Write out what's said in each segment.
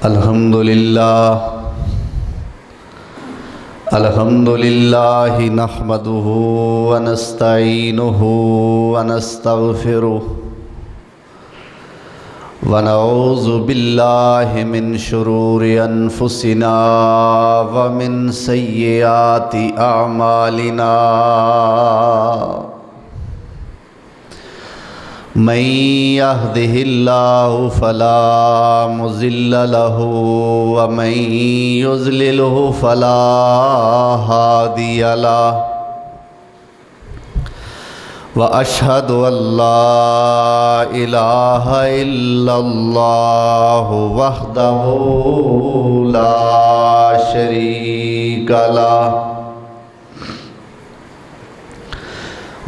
الحمدللہ نحمده ونستعینه ونستغفره ونعوذ باللہ من شرور انفسنا ومن سیئات اعمالنا من يهده الله فلا مضل له ومن يضلله فلا هادي له وأشهد أن لا إله إلا الله وحده لا شريك له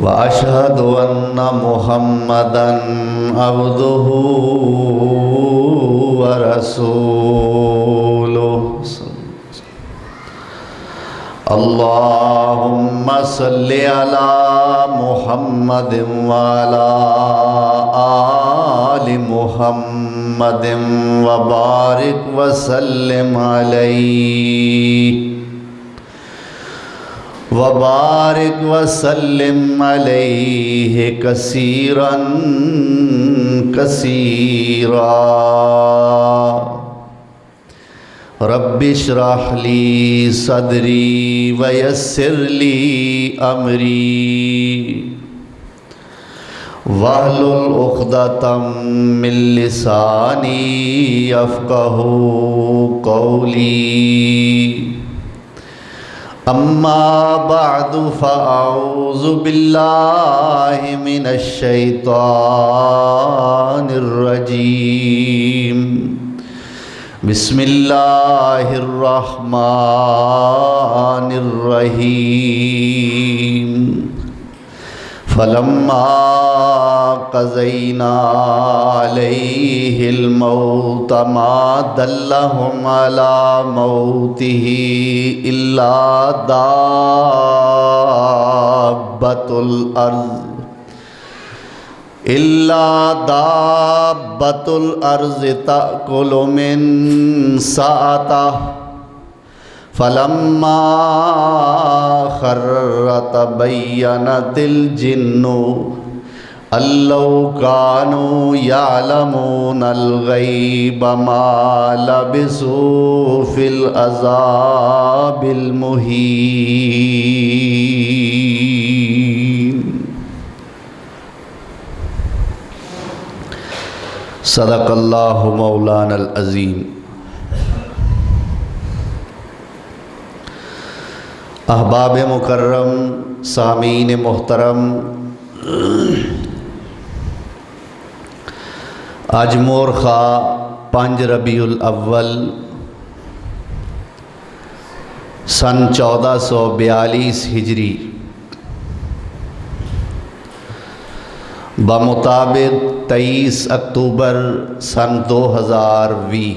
وأشهد أن محمدًا عبده ورسوله اللهم صل على محمد وعلى آل محمد وبارك وسلم عليه وبارك وسلم عليه كثيرا كثيرا رب اشرح لي صدري ويسر لي أمري واحلل عقدة من لساني يفقهوا قولي اما بعد فاعوذ باللہ من الشیطان الرجیم بسم اللہ الرحمن الرحیم فلما قضینا علیہ الموت ما دلهم على موته إلا دابة الأرض تأكل من سأته فلما خر تبينت الجن أن لو كانوا يعلمون الغيب ما لبثوا في العذاب المهين صدق اللہ مولانا العظیم۔ احباب مکرم، سامعین محترم، آج مورخہ 5 ربیع الاول سن 1442 ہجری بمطابق 23 اکتوبر سن 2020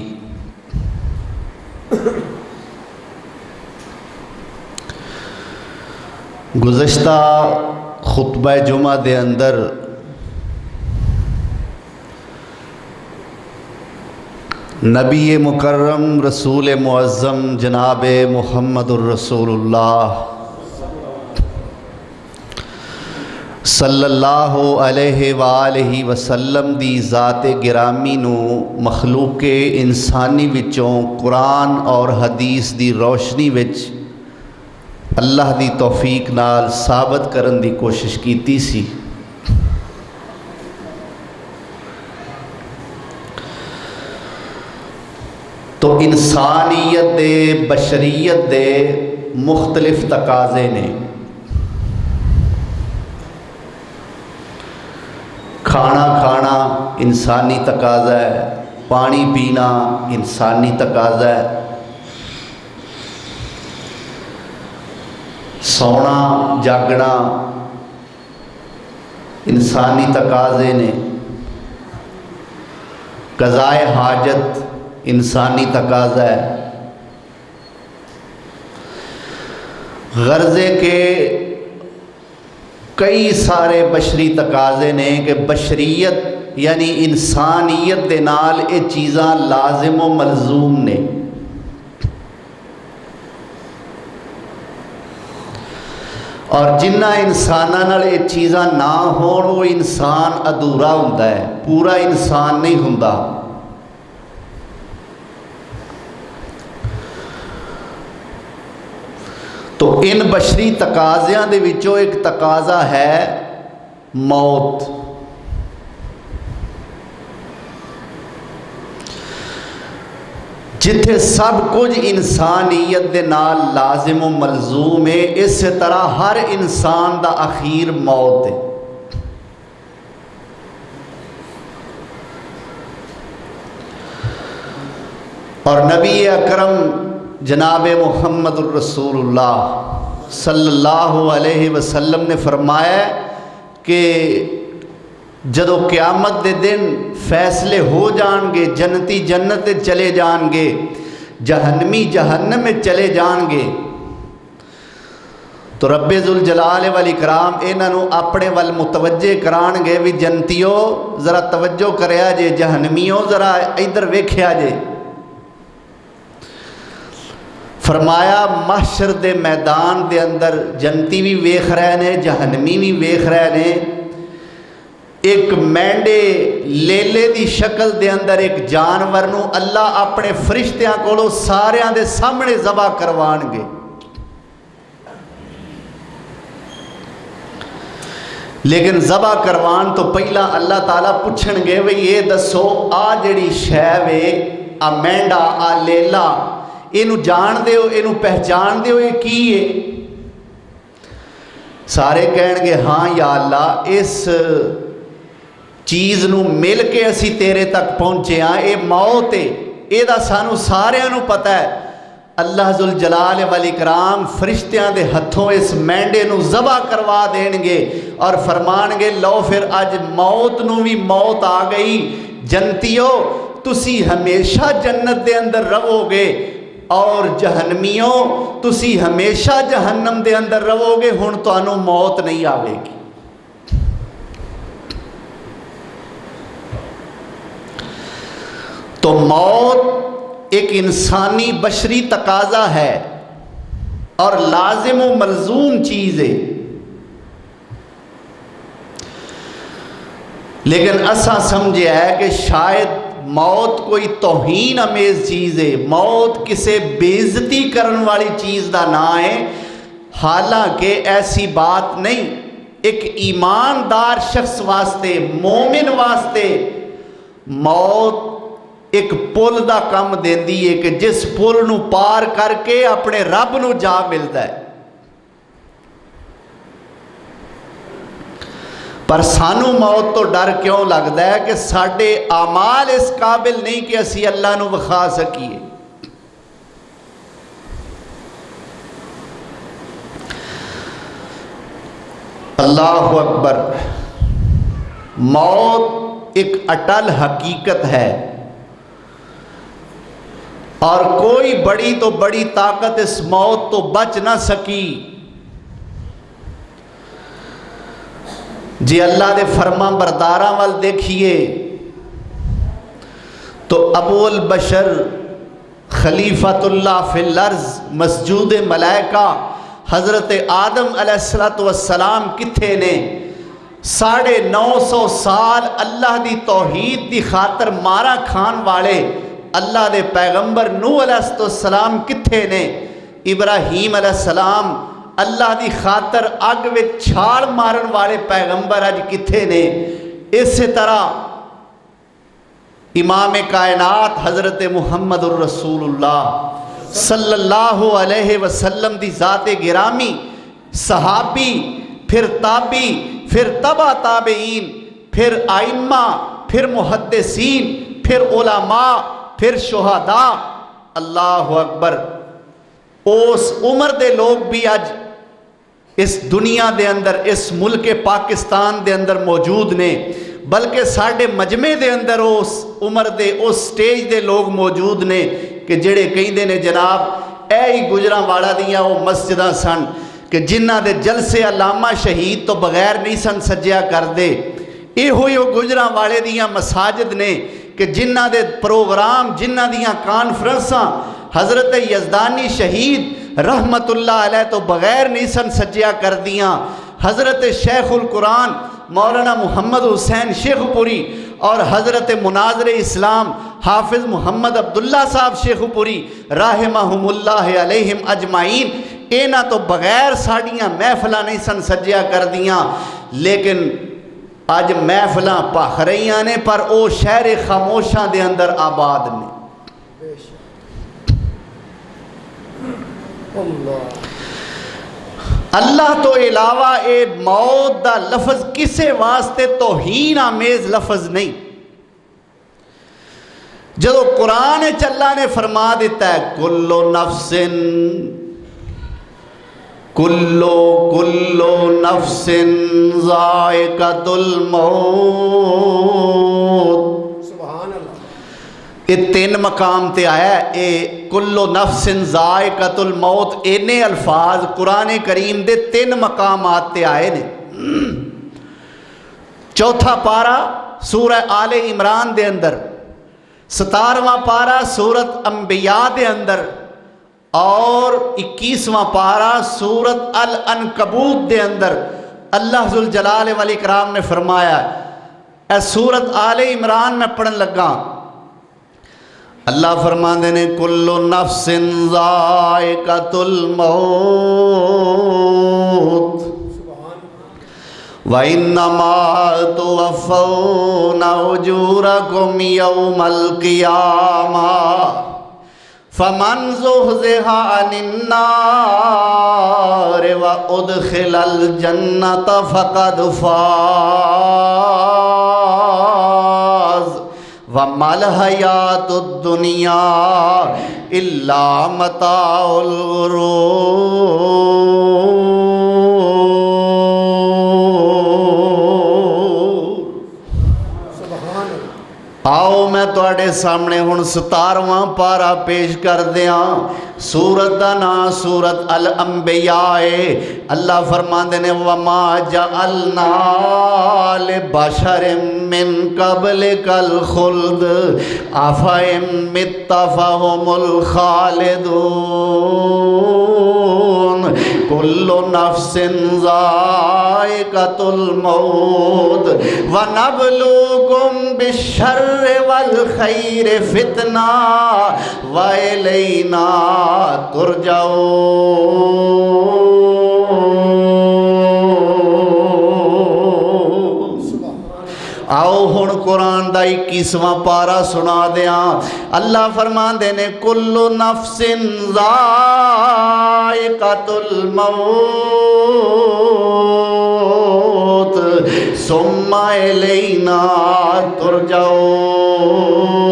گزشتہ خطبہ جمعہ دے اندر نبی مکرم رسول معظم جناب محمد الرسول اللہ صلی اللہ علیہ وآلہ وسلم دی ذات گرامی نو مخلوق انسانی وچوں قرآن اور حدیث دی روشنی وچ اللہ دی توفیق نال ثابت کرن دی کوشش کیتی سی۔ تو انسانیت دے، بشریت دے مختلف تقاضے نے۔ کھانا کھانا انسانی تقاضا ہے، پانی پینا انسانی تقاضا ہے، سونا جاگنا انسانی تقاضے نے، قضائے حاجت انسانی تقاضا ہے۔ غرضے کے کئی سارے بشری تقاضے نے کہ بشریت یعنی انسانیت دے نال یہ چیزاں لازم و ملزوم نے۔ اور جنہ انساناں نال یہ چیزاں نہ ہون وہ انسان ادھورا ہوندا ہے، پورا انسان نہیں ہوندا۔ تو ان بشری تقاضیاں دے وچوں ایک تقاضا ہے موت۔ جتھے سب کچھ انسانیت دے نال لازم و ملزوم ہے، اس طرح ہر انسان دا اخیر موت ہے۔ اور نبی اکرم جناب محمد الرسول اللہ صلی اللہ علیہ وسلم نے فرمایا کہ جدو قیامت دے دن فیصلے ہو جان گے، جنتی جنت چلے جان گے، جہنمی جہنم میں چلے جان گے، تو رب ذوالجلال والاکرام انہوں اپنے ول متوجہ کران گے بھی جنتیو ذرا توجہ کریا جے، جہنمیوں ذرا ادھر ویکھیا جے۔ فرمایا محشر دے میدان دے اندر جنتی بھی ویکھ رہے نے، جہنمی بھی ویکھ رہے نے۔ ایک مینڈے لیلے دی شکل دے اندر ایک جانور نو اللہ اپنے فرشتیاں کولو ساریاں دے سامنے ذبح کروان گے۔ لیکن ذبح کروان تو پہلا اللہ تعالیٰ پوچھن گے وی یہ دسو آ جڑی شے وے، آ مینڈا، آ لیلا، اینو جان دیو، اینو پہچان دیو، یہ کی ہے؟ سارے کہن گے ہاں یا اللہ، اس چیز نو مل کے اسی تیرے تک پہنچے ہاں، اے موت ہے، اے دا سانو سارے نو پتہ ہے۔ اللہ ذوالجلال والاکرام فرشتیاں دے ہتھوں اس مینڈے نو ذبح کروا دین گے اور فرمان گے لو پھر اج موت نو بھی موت آ گئی، جنتیو تسی ہمیشہ جنت دے اندر رہو گے، اور جہنمیوں تسی ہمیشہ جہنم دے اندر رہو گے، ہن تانوں موت نہیں آوے گی۔ تو موت ایک انسانی بشری تقاضا ہے اور لازم و ملزوم چیز ہے، لیکن اساں سمجھے ہے کہ شاید موت کوئی توہین امیز چیز ہے، موت کسے بے عزتی کرن والی چیز دا نہ ہے، حالانکہ ایسی بات نہیں۔ ایک ایماندار شخص واسطے، مومن واسطے موت ایک پل دا کم دیندی ہے کہ جس پل نو پار کر کے اپنے رب نو جا ملدا ہے۔ پر سانو موت تو ڈر کیوں لگتا ہے کہ ساڈے اعمال اس قابل نہیں کہ اسی اللہ نو وکھا سکیے۔ اللہ اکبر۔ موت ایک اٹل حقیقت ہے اور کوئی بڑی تو بڑی طاقت اس موت تو بچ نہ سکی۔ جی اللہ دے فرما برداراں وال دیکھیے تو ابو البشر خلیفۃ اللہ فی الارض مسجود ملائکہ حضرت آدم علیہ السلام کتھے نے؟ 950 سال اللہ دی توحید دی خاطر مارا کھان والے اللہ دے پیغمبر نوح علیہ السلام کتھے نے؟ ابراہیم علیہ السلام اللہ دی خاطر اگ وچ چھال مارن والے پیغمبر اج کتھے نے؟ اسی طرح امام کائنات حضرت محمد الرسول اللہ صلی اللہ علیہ وسلم دی ذات گرامی، صحابی، پھر تابی، پھر تبع تابعین، پھر ائمہ، پھر محدثین، پھر علماء، پھر شہداء، اللہ اکبر۔ اس عمر دے لوگ بھی اج اس دنیا دے اندر، اس ملک پاکستان دے اندر موجود نے، بلکہ ساڑھے مجمع دے اندر اس عمر دے اس سٹیج دے لوگ موجود نے کہ جڑے کہیں نے جناب اے ہی گجراں والا دیاں وہ مسجداں سن کہ جنہ دے جلسے علامہ شہید تو بغیر نہیں سن سجیا کر دے، یہ گجراں والے دیاں مساجد نے کہ جنہ دے پروگرام جنہ دیاں کانفرنساں حضرت یزدانی شہید رحمت اللہ علیہ تو بغیر نہیں سن سجیا کر دیاں. حضرت شیخ القرآن مولانا محمد حسین شیخ پوری اور حضرت مناظر اسلام حافظ محمد عبداللہ صاحب شیخ پوری رحمہم اللہ علیہم اجمعین اینا تو بغیر ساڑیاں محفلہ نہیں سن سجیا کر دیاں. لیکن آج محفلہ پاکھ رہیاں نے پر او شہر خاموشاں دے اندر آباد نے. اللہ تو علاوہ اے موت دا لفظ کسے واسطے توہین آمیز لفظ نہیں. جدو قرآن اللہ نے فرما دیتا ہے کلو نفس ذائقۃ الموت. سبحان اللہ. یہ 3 مقام تے آیا ہے. اے کلو نفس ذائقۃ الموت اینے الفاظ قرآن کریم دے 3 مقامات تے آئے نے. 4تھا پارہ سورہ آل عمران دے اندر، 17واں پارہ سورت انبیاء دے اندر اور 21واں پارہ سورت العنکبوت دے اندر اللہ ذوالجلال والاکرام نے فرمایا. اے سورت آل عمران میں پڑھن لگا. اللہ فرماندے نے کل نفس ذائقۃ الموت وَإِنَّمَا تُوَفَّوْنَ أُجُورَكُمْ يَوْمَ الْقِيَامَةِ فَمَنْ زُحْزِحَ عَنِ النَّارِ وَأُدْخِلَ الْجَنَّةَ فَقَدْ فَازَ وَمَا الْحَيَاةُ الدُّنْيَا إِلَّا مَتَاعُ الْغُرُورِ. آؤ میں تواڈے سامنے ہن 17واں پارہ پیش کر دیاں. سورت دا نام سورت الانبیاء. اللہ فرماندے نے وما جعلنا لبشر من قبلک الخلد افئن مت فهم الخالدون کل نفس ذائقۃ الموت ونبلوکم بالشر والخیر فتنہ وإلینا ترجعون. آؤ ہن قرآن دا 21واں پارہ سنا دیاں. اللہ فرماندے نے کل نفس ذائقۃ الموت ثم الینا ترجعون.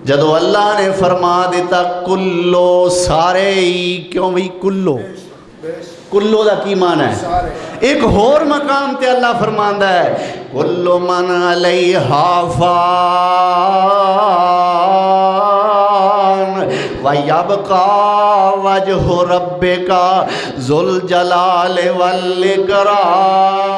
جدو اللہ نے فرما دیتا کلو سارے ہی، کیوں بھئی کلو کلو دا کی معنی ہے؟ ایک اور مقام تے اللہ فرماندا ہے کلو من علیہا فان وَيَبْقَى وَجْهُ رَبِّكَ ذُو الْجَلَالِ وَالْإِكْرَامِ.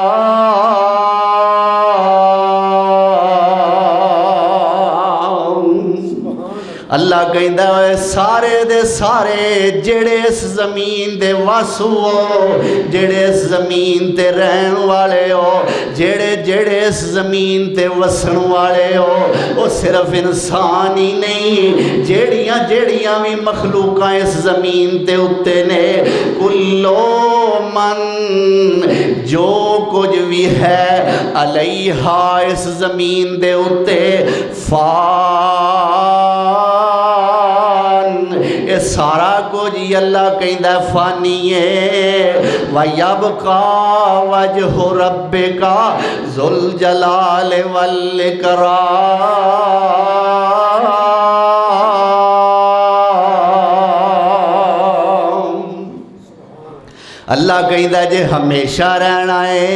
اللہ کہندا ہے سارے دے سارے جڑے اس زمین دے واسو ہو، جڑے اس زمین تے رہن والے ہو، جڑے اس زمین تے وسن والے ہو، وہ صرف انسان ہی نہیں، جیڑیاں بھی مخلوقاں اس زمین تے اتے نے. کلو من جو کچھ بھی ہے علیہا اس زمین دے اتے یہ سارا کچھ اللہ کہندا ہے فانی ہے. وَيَبْقَى وَجْهُ رَبِّكَ ذُو الْجَلَالِ وَالْإِكْرَامِ. اللہ کہندا ہے جے ہمیشہ رہنا ہے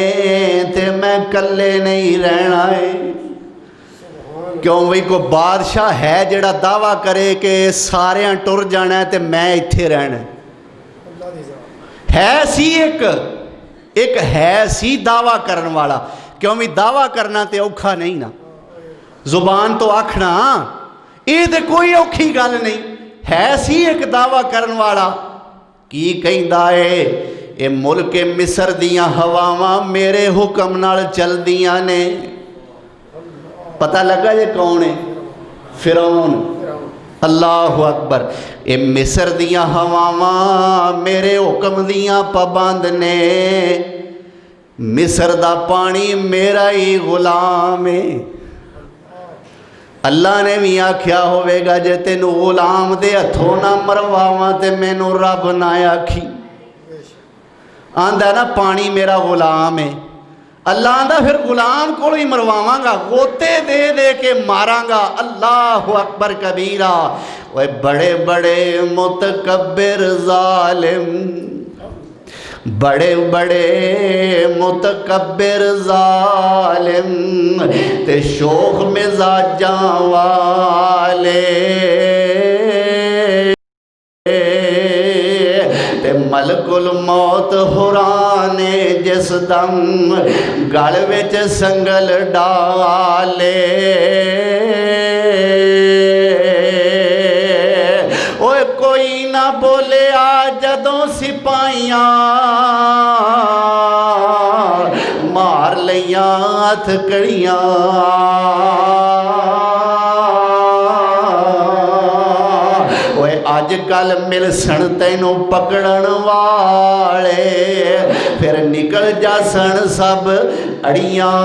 تے میں کلے نہیں رہنا ہے. کیوں بھئی کوئی بادشاہ ہے جڑا دعویٰ کرے کہ سارے ٹر جانا ہے تے میں اتھے رہنا ہے؟ ہے سی ایک ہے سی دعویٰ کرن والا. کیوں بھی دعویٰ کرنا تے اوکھا نہیں نا, زبان تو آکھنا یہ تے کوئی اوکھی گل نہیں. ہے سی ایک دعویٰ کرن والا, کی کہندا اے اے ملک مصر دیاں ہواواں میرے حکم نال چل دیاں نے. پتہ لگا یہ کون ہے؟ فرعون. اللہ اکبر. اے مصر دیاں ہواواں میرے حکم دیاں پابند نے, مصر دا پانی میرا ہی غلام ہے. اللہ نے بھی آکھیا ہوئے گا جے تینوں غلام دے ہتھوں نہ مرواواں تے مینوں رب نہ آکھی. آندا نا پانی میرا غلام ہے, اللہ آندا پھر غلام کو ہی مرواواں گا, غوطے دے دے کے ماراں گا. اللہ اکبر کبیرہ. وہ بڑے بڑے متکبر ظالم, بڑے بڑے متکبر ظالم تے شوخ مزاجاں والے تے ملک الموت حرانے جس دم گل وچ سنگل ڈالے. اوے کوئی نہ بولے آ جدوں سپاہیاں مار لیاں ہتھ کڑیاں. اوے اج کل مل سن تینوں پکڑن والے پھر نکل جا سن سب اڑیاں.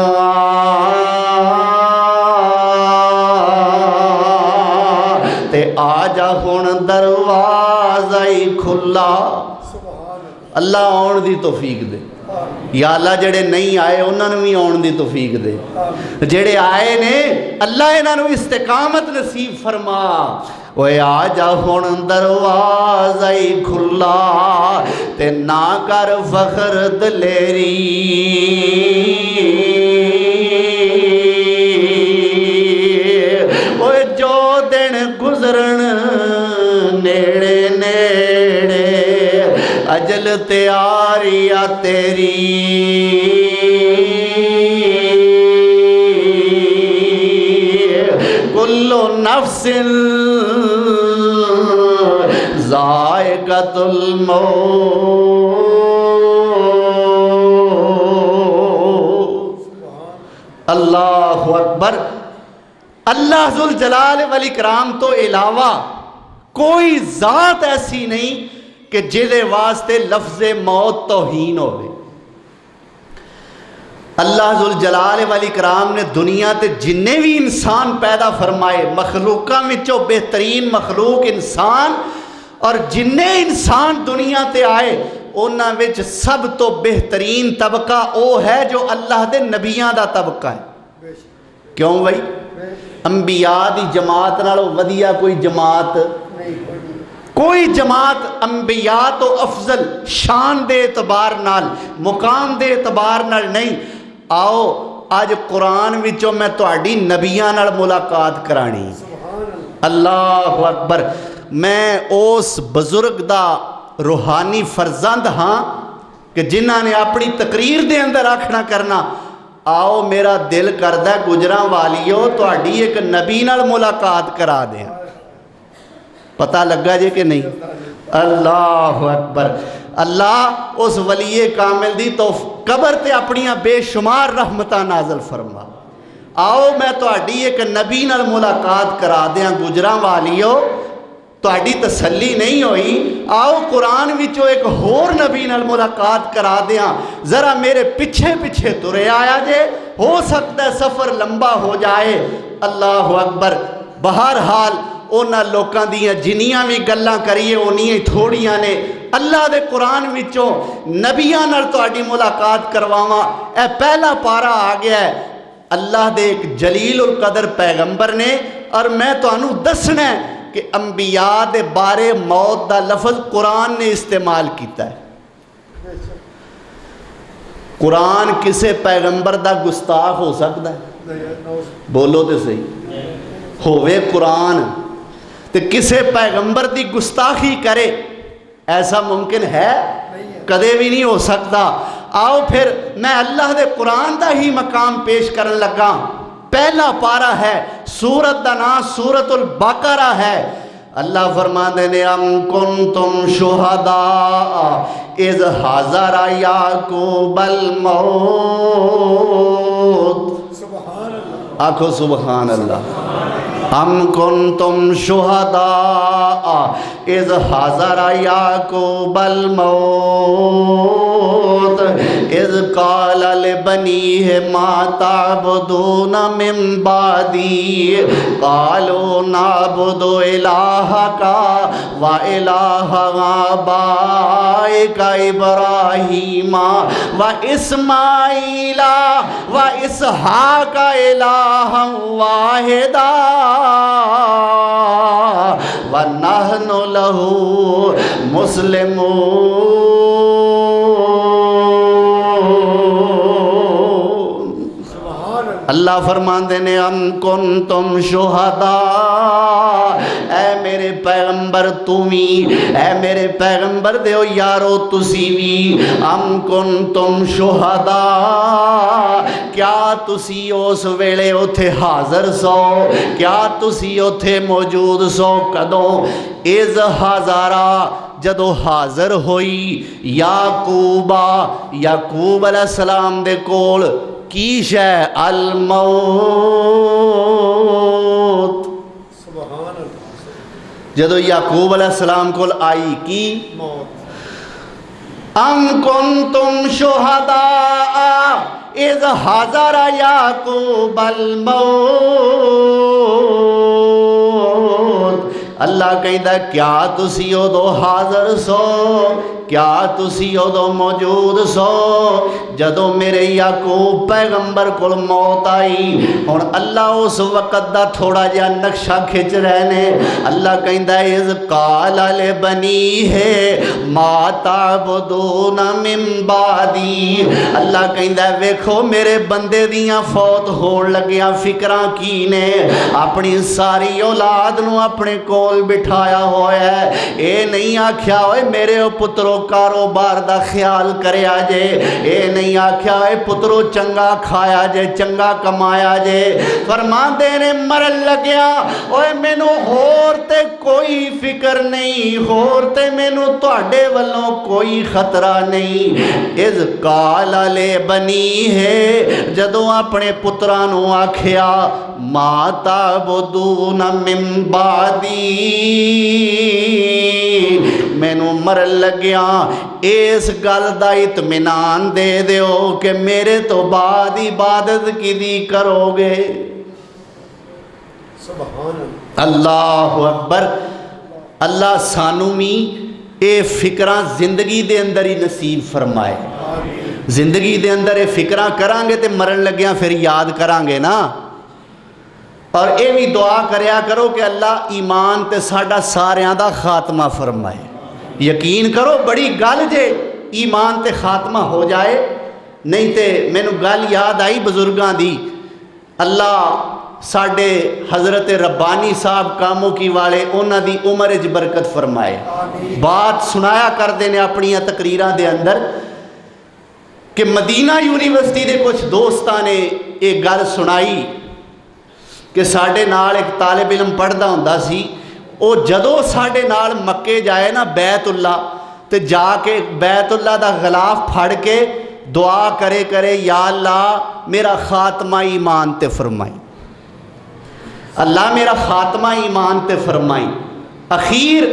تے آجا ہون دروازہ ہی کھلا. اللہ آن دی توفیق دے. یا اللہ جڑے نہیں آئے انہوں نے بھی آن دی توفیق دے, جڑے آئے نے اللہ انہوں نے استقامت نصیب فرما. اوے آجا ہون دروازہ ہی کھلا تے نہ کر فخر دلیری. اوے جو دن گزرن نیڑے نیڑے اجل تیاری آ تیری. کل نفس ذائقۃ الموت. اللہ اکبر. اللہ ذوالجلال والاکرام تو علاوہ کوئی ذات ایسی نہیں کہ جدے واسطے لفظ موت توہین ہوئے. اللہ ذوالجلال والاکرام نے دنیا تے جننے بھی انسان پیدا فرمائے, مخلوقاں وچوں بہترین مخلوق انسان, اور جننے انسان دنیا تے آئے انہاں وچ سب تو بہترین طبقہ او ہے جو اللہ دے نبیاں دا طبقہ ہے. کیوں بھائی؟ انبیاء دی جماعت نالوں ودیا کوئی جماعت کوئی جماعت انبیاء تو افضل شان دے اعتبار نال مقام دے اعتبار نال نہیں. آؤ آج قرآن وچوں میں تہاڈی نبیاں نال ملاقات کرانی. اللہ اکبر. میں اس بزرگ دا روحانی فرزند ہاں کہ جنہاں نے اپنی تقریر دے اندر آکھنا کرنا آؤ میرا دل کردہ گجراں والیو تہاڈی ایک نبی نال ملاقات کرا دیں. پتہ لگا جے کہ نہیں؟ اللہ اکبر. اللہ اس ولی کامل دی تو قبر تے اپنیاں بے شمار رحمتاں نازل فرما. آؤ میں تہاڈی ایک نبی نال ملاقات کرا دیاں گجراں والیو. تہاڈی تسلی نہیں ہوئی, آؤ قرآن وچوں ایک ہور نبی نال ملاقات کرا دیاں. ذرا میرے پیچھے پیچھے ترے آیا جے, ہو سکتا ہے سفر لمبا ہو جائے. اللہ اکبر. بہرحال اونا لوکاں دیاں جنیاں بھی گلاں کریے انیاں تھوڑیاں نے. اللہ دے قرآن وچوں نبیاں نال تہاڈی ملاقات کرواواں. اے پہلا پارا آ گیا ہے. اللہ دے ایک جلیل القدر پیغمبر نے, اور میں تانوں دسنا ہے کہ انبیاء دے بارے موت دا لفظ قرآن نے استعمال کیتا ہے. قرآن کسے پیغمبر دا گستاخ ہو سکتا ہے؟ بولو تے صحیح. ہوئے قرآن تے کسے پیغمبر دی گستاخی کرے ایسا ممکن ہے؟ کدے بھی نہیں ہو سکتا۔ آؤ پھر میں اللہ دے قرآن دا ہی مقام پیش کرن لگا۔ پہلا پارہ ہے، سورت دا نام سورت البقرہ ہے۔ اللہ فرماتے ہیں ام کنتم شہداء اذ حضر یعقوب الموت۔ سبحان اللہ، آکھو سبحان اللہ۔ ام کنتم شہداء اذ حضر یعقوب الموت اذ قال لبنیہ ما تعبدون من بعدی قالوا نعبد الہک و الہ آبائک ابراہیم و اسماعیل و اسحاق الہا واحدا وَنَحْنُ لَهُ مُسْلِمُونَ۔ اللہ فرماندے نے ام کنتم شہداء، اے میرے پیغمبر تمی، اے میرے پیغمبر دیو یارو تسی بھی، ام کنتم شہداء، کیا تسی اس ویلے اتھے حاضر سو، کیا تسی اتھے موجود سو کدوں؟ اذ حضرا، جدو حاضر ہوئی یعقوب علیہ السلام دے کول کی شے الموت، سبحان اللہ، جدو یعقوب علیہ السلام کول آئی کی موت۔ ام کنتم شہداء اذ حضر یعقوب الموت، اللہ کہندا کیا تسی ادو حاضر سو، کیا تسی ادو موجود سو جدو میرے یعقوب پیغمبر کول موت آئی۔ ہن اللہ اس وقت دا تھوڑا جہا نقشہ کھچ رہے نے۔ اللہ کہندا اذ قال لبنیہ ما تعبدون من بعدی، اللہ کہندا ویکھو میرے بندے دیاں فوت ہون لگیاں فکراں کی نے، اپنی ساری اولاد نو اپنے کول بٹھایا ہوا ہے، اے نہیں آکھیا ہوئے میرے پترو کاروبار دا خیال کریا جے، اے نہیں آکھیا اے پترو چنگا کھایا جے، چنگا کمایا جے۔ فرمان دینے مرن لگیا، اوے مینو ہور تے کوئی فکر نہیں، ہور تے مینو تواڈے والوں کوئی خطرہ نہیں۔ اذ قال لبنیہ، جدوں اپنے پترانو آکھیا ما تعبدون من بعدی، مینو مرن لگیا اس گل دا اطمینان دے دیو کہ میرے تو بعد عبادت کی دی کرو گے۔ سبحان اللہ، اللہ اکبر۔ اللہ سانو بھی اے فکراں زندگی دے اندر ہی نصیب فرمائے، زندگی دے اندر اے فکراں کران گے تے مرن لگیاں پھر یاد کران گے نا۔ اور اے بھی دعا کریا کرو کہ اللہ ایمان تے ساڈا ساریاں دا خاتمہ فرمائے۔ یقین کرو بڑی گل جے ایمان تے خاتمہ ہو جائے، نہیں تے مینو گل یاد آئی بزرگاں دی۔ اللہ ساڈے حضرت ربانی صاحب کاموں کی والے انہاں دی عمر وچ برکت فرمائے۔ بات سنایا کردے نے اپنی تقریراں دے اندر کہ مدینہ یونیورسٹی دے کچھ دوستاں نے ایک گل سنائی کہ ساڈے نال ایک طالب علم پڑھدا ہوندا سی، او جدو ساڈے نال مکے جائے نا بیت اللہ تے جا کے بیت اللہ دا غلاف پھڑ کے دعا کرے کرے یا اللہ میرا خاتمہ ایمان تے فرمائی، اللہ میرا خاتمہ ایمان تے فرمائی۔ اخیر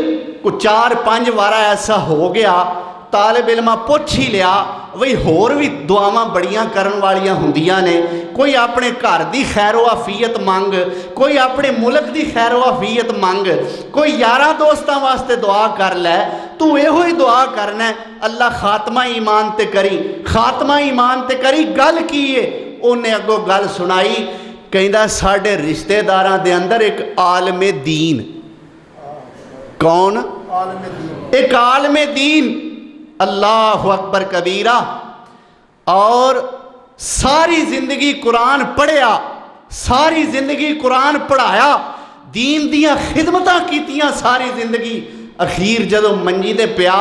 کو 4-5 وارہ ایسا ہو گیا، طالب علمہ پوچھ ہی لیا وہی ہور بھی دعاواں بڑیاں کرن والیاں ہوندیاں نے، کوئی اپنے گھر دی خیر و عافیت مانگ، کوئی اپنے ملک دی خیر و عافیت مانگ، کوئی یاراں دوستاں واسطے دعا کر لے، تو یہ ہوئی دعا کرنا ہے اللہ خاتمہ ایمان تے کری، خاتمہ ایمان تے کری۔ گل کیے انہیں اگو گل سنائی، کہندا ساڈے رشتہ داراں دے اندر ایک عالم دین، کون؟ عالم دین، ایک عالم دین، اللہ اکبر کبیرہ، اور ساری زندگی قرآن پڑھیا، ساری زندگی قرآن پڑھایا، دین دیاں خدمتاں کیتیاں ساری زندگی۔ اخیر جدو منجی دے پیا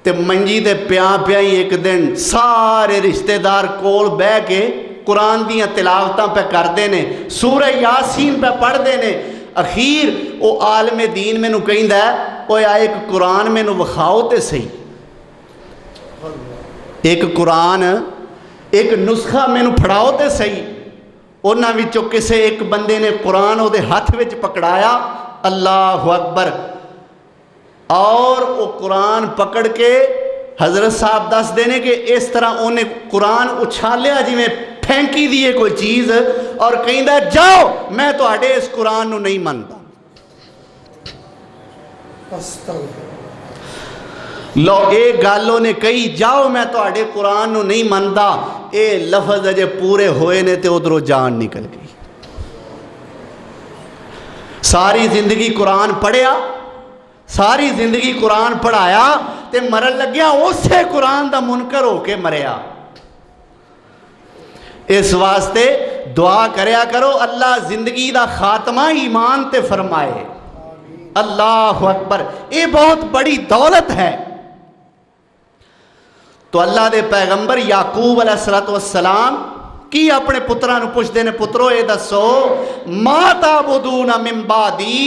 تے منجی تے پیاں پیاں ہی ایک دن سارے رشتہ دار کول بہ کے قرآن دیاں تلاوتاں پہ کردے نے، سورہ یاسین پہ پڑھ دے نے۔ اخیر او عالم دین میں نو کہندہ ہے اوے ایک قرآن میں نو وکھاؤ تے صحیح، ایک قرآن ایک نسخہ میں نو پھڑاؤ تے صحیح۔ انہاں وچوں کسے ایک بندے نے قرآن او دے ہاتھ وچ پکڑایا، اللہ اکبر، اور وہ قرآن پکڑ کے حضرت صاحب دس دینے کہ اس طرح انہیں قرآن اچھالیا جی میں پھینکی دیئے کوئی چیز، اور کہیں دا جاؤ میں تو آڑے اس قرآن نو نہیں مانتا۔ لو ایک گالوں نے کہی جاؤ میں تو آڑے قرآن نو نہیں مانتا، اے لفظ اجے پورے ہوئے نے تے ادھروں جان نکل گئی۔ ساری زندگی قرآن پڑھیا، ساری زندگی قرآن پڑھایا تے مرن لگیا اسے قرآن دا منکر ہو کے مریا۔ اس واسطے دعا کریا کرو اللہ زندگی دا خاتمہ ایمان تے فرمائے۔ اللہ اکبر، یہ بہت بڑی دولت ہے۔ تو اللہ دے پیغمبر یعقوب علیہ السلام کی اپنے پتران پوچھ دینے، پترو اے دسو ما تعبدون من بعدی،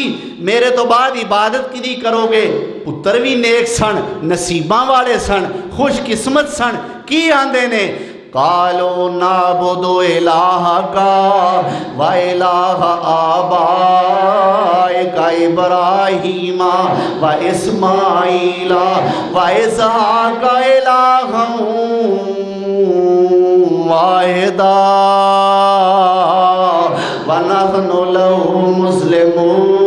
میرے تو بعد عبادت کی دی کرو گے؟ پتر بھی نیک سن، نصیباں والے سن، خوش قسمت سن، کی آندے نے قالوا نعبد الہک و الہ آبائک ابراہیم و اسماعیل و اسحاق الہا واحدا ونحن له مسلمون۔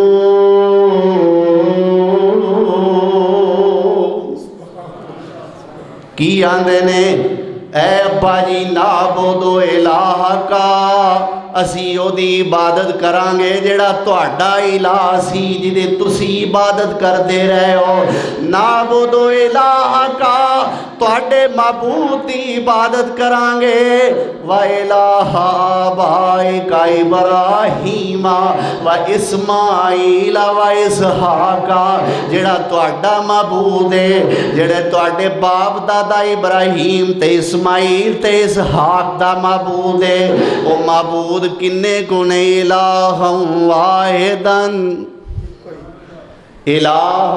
کی آندے نے اے ابا جی نعبد الہک، اسی او دی عبادت کرانگے جڑا تہاڈا الہ سی جدے تسی عبادت کر دے رہے ہو۔ نعبد الہک، تہاڈے معبود دی عبادت کرانگے، و الہ آبائک ابراہیم و اسماعیل و اسحاق، جڑا تہاڈا معبود ہے، جڑے تہاڈے باپ دادا ابراہیم تے اسماعیل تے اسحاق دا معبود ہے، او معبود کنے کنے الہ واحدن، الہ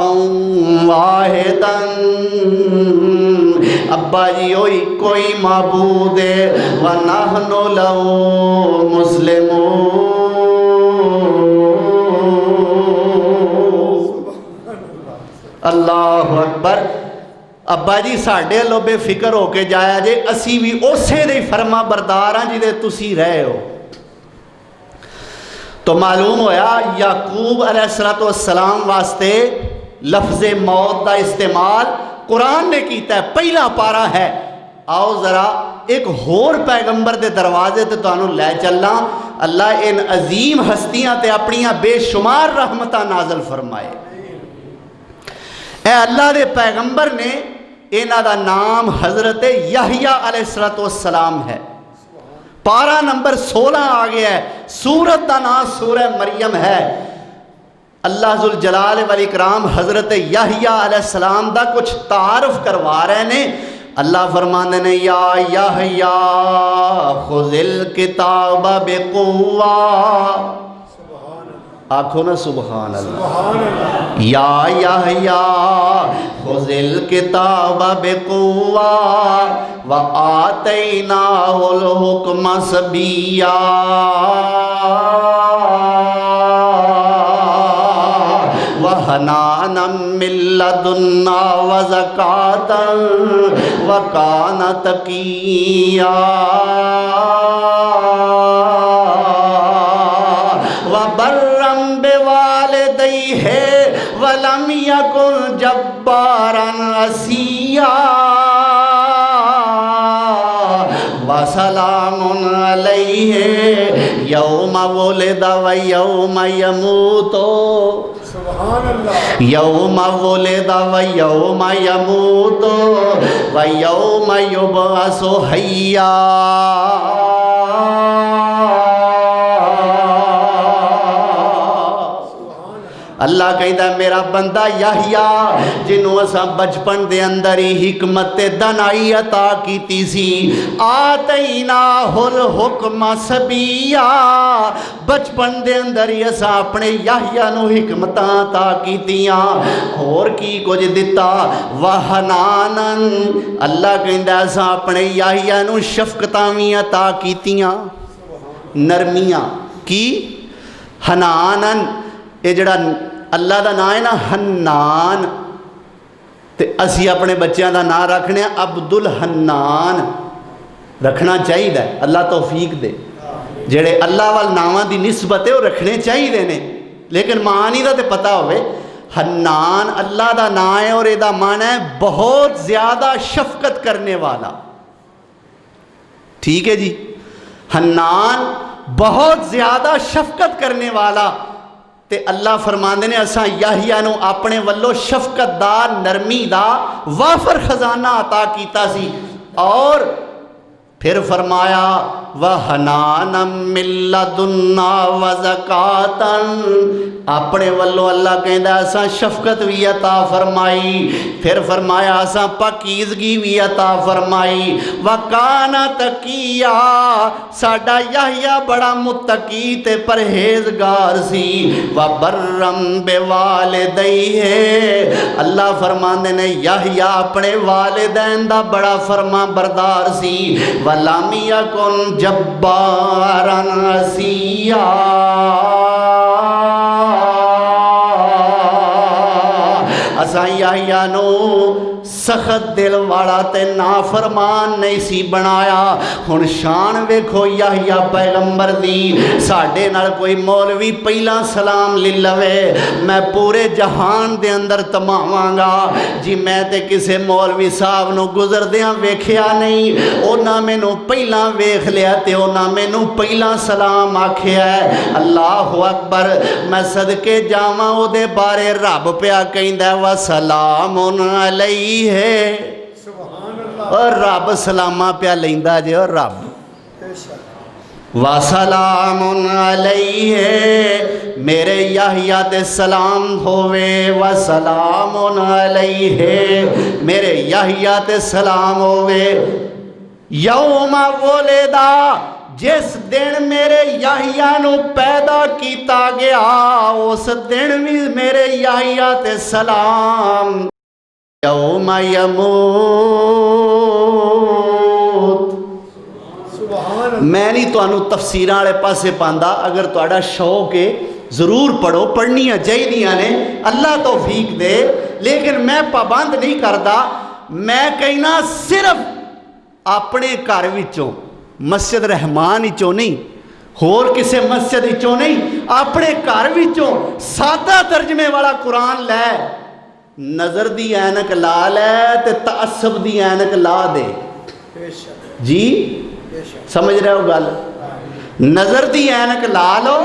واحدن، ابا جی ہوئی کوئی معبود ہے، وَنَحْنُ لَهُ مُسْلِمُونَ۔ اللہ اکبر۔ ابا جی ساڑھے لو بے فکر ہو کے جایا جے، اسی بھی اسے دے فرما برداراں جی دے تسی رہے ہو۔ تو معلوم ہویا یعقوب علیہ السلام واسطے لفظ موت دا استعمال قرآن نے کیتا ہے، پہلا پارا ہے۔ آؤ ذرا ایک ہور پیغمبر دے دروازے تے تو انہوں لے چلنا، اللہ ان عظیم ہستیاں تے اپنیاں بے شمار رحمتہ نازل فرمائے۔ اے اللہ دے پیغمبر نے انہاں دا نام حضرت یحییٰ علیہ السلام ہے۔ پارہ نمبر 16 آگیا ہے، سورت دا نام سورہ مریم ہے۔ اللہ ذوالجلال والاکرام حضرت یحییٰ علیہ السلام دا کچھ تعارف کروا رہے نے۔ اللہ فرماندے نے یا یحییٰ خذ الکتاب بقوہ، آنکھو نا سبحان اللہ، یا یحییٰ خذ الکتاب بقوہ وآتیناہ الحکم صبیّا وحنانا من لدنا وزکاة وکان تقیّا وبرًا بوالدیہ ولم یکن جباراً عصیّا وسلام علیہ یوم ولد و یوم یموت، یوم ولد و یوم یموت و یوم یبعث حیا۔ اللہ کہندا میرا بندہ یحییٰ جنوں اساں بچپن دے اندر ہی حکمت تے دانائی عطا کیتی سی آتیناہ الحکم صبیا بچپن دے اندر ہی اساں اپنے یحییٰ نو حکمتاں عطا کیتیاں اور کی کچھ دتا وحنانن اللہ کہندا اساں اپنے یحییٰ نو شفقتاں وی عطا کیتیاں نرمیاں کی حنانن یہ جڑا اللہ دا نام ہے نا حنان تے اسی اپنے بچیاں دا نام رکھنے عبد الحنان رکھنا چاہیے اللہ توفیق دے جڑے اللہ وال ناماں دی نسبت ہے وہ رکھنے چاہیے نے لیکن معنی دا تے پتہ ہوئے حنان اللہ دا نام ہے اور یہ دا معنی ہے بہت زیادہ شفقت کرنے والا ٹھیک ہے جی حنان بہت زیادہ شفقت کرنے والا تے اللہ فرماندے نے اساں یحییٰ نو اپنے ولو شفقت دا نرمی دا وافر خزانہ عطا کیتا سی اور پھر فرمایا وَحَنَانًا مِّن لَّدُنَّا وَزَكَاةً اپنے ولو اللہ کہندا اساں شفقت بھی عطا فرمائی پھر فرمایا اساں پاکیزگی بھی عطا فرمائی وَكَانَ تَقِيًّا ساڈا یحییٰ بڑا متقی تے پرہیزگار سی وَبَرًّا بِوَالِدَیْهِ اللہ فرماندے نے یحییٰ اپنے والدین دا بڑا فرما بردار سی وَلَمْ يَكُنْ جَبَّارًا عَصِيًّا اساں یحییٰ نو سخت دل والا تے نافرمان نہیں سی بنایا ہن شان ویکھو یحییٰ پیغمبر دی ساڈے نال کوئی مولوی پہلا سلام لے لوے میں پورے جہان دے اندر تماواں گا جی میں تے کسے مولوی صاحب نو گزردیاں ویکھیا نہیں اونا مینوں پہلا ویکھ لیا تے اونا مینوں پہلا سلام آکھیا ہے اللہ اکبر میں صدقے جاواں او دے بارے رب پیا کہندا ہے وسلام علیہ اور رب سلامہ پیا لیندا جے اور رب وَسَلَامٌ عَلَيْهِ میرے یحییٰ تے سلام ہووے وَسَلَامٌ عَلَيْهِ میرے یحییٰ تے سلام ہووے یوم ولدا جس دن میرے یحییٰ نو پیدا کیتا گیا اس دن بھی میرے یحییٰ تے سلام یوم یموت میں نہیں تو انہوں تفسیرہ والے پاسے پاندہ اگر تو اڑا شوق ہے ضرور پڑھو پڑھنیاں چاہیے نے اللہ توفیق دے لیکن میں پابند نہیں کردا میں کہنا صرف اپنے گھر وچوں مسجد رحمان وچوں نہیں ہور کسے مسجد وچوں نہیں اپنے گھر وچوں سادہ ترجمے والا قرآن لے نظر دی اینک لا لے تے تعصب دی اینک لا دے جی سمجھ رہے ہو گل نظر دی اینک لا لو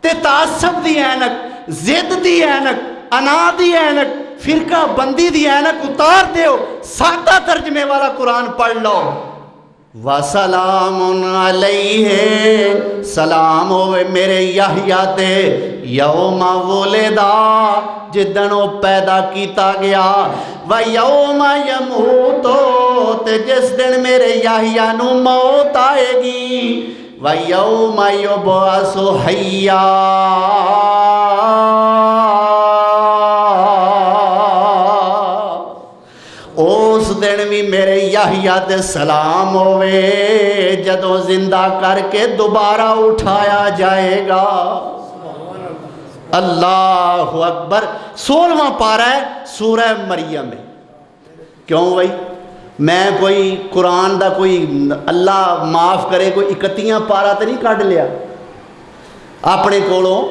تے تعصب دی اینک زد دی اینک انا دی اینک فرقہ بندی دی اینک اتار دیو سادہ ترجمے والا قرآن پڑھ لو وَسَلَامٌ عَلَيْهِ سلام ہوئے میرے یحییٰ تے یوم ولدا جدن وہ پیدا کیتا گیا وَيَوْمَ يَمُوتُ تے جس دن میرے یحییٰ نو موت آئے گی وَيَوْمَ يُبْعَثُ حَيًّا اس دن بھی میرے یحییٰ تے سلام ہوئے جدوں زندہ کر کے دوبارہ اٹھایا جائے گا اللہ اکبر 16واں پارہ ہے سورہ مریم میں کیوں بھائی میں کوئی قرآن دا کوئی اللہ معاف کرے کوئی 31واں پارہ تو نہیں کٹ لیا اپنے کولوں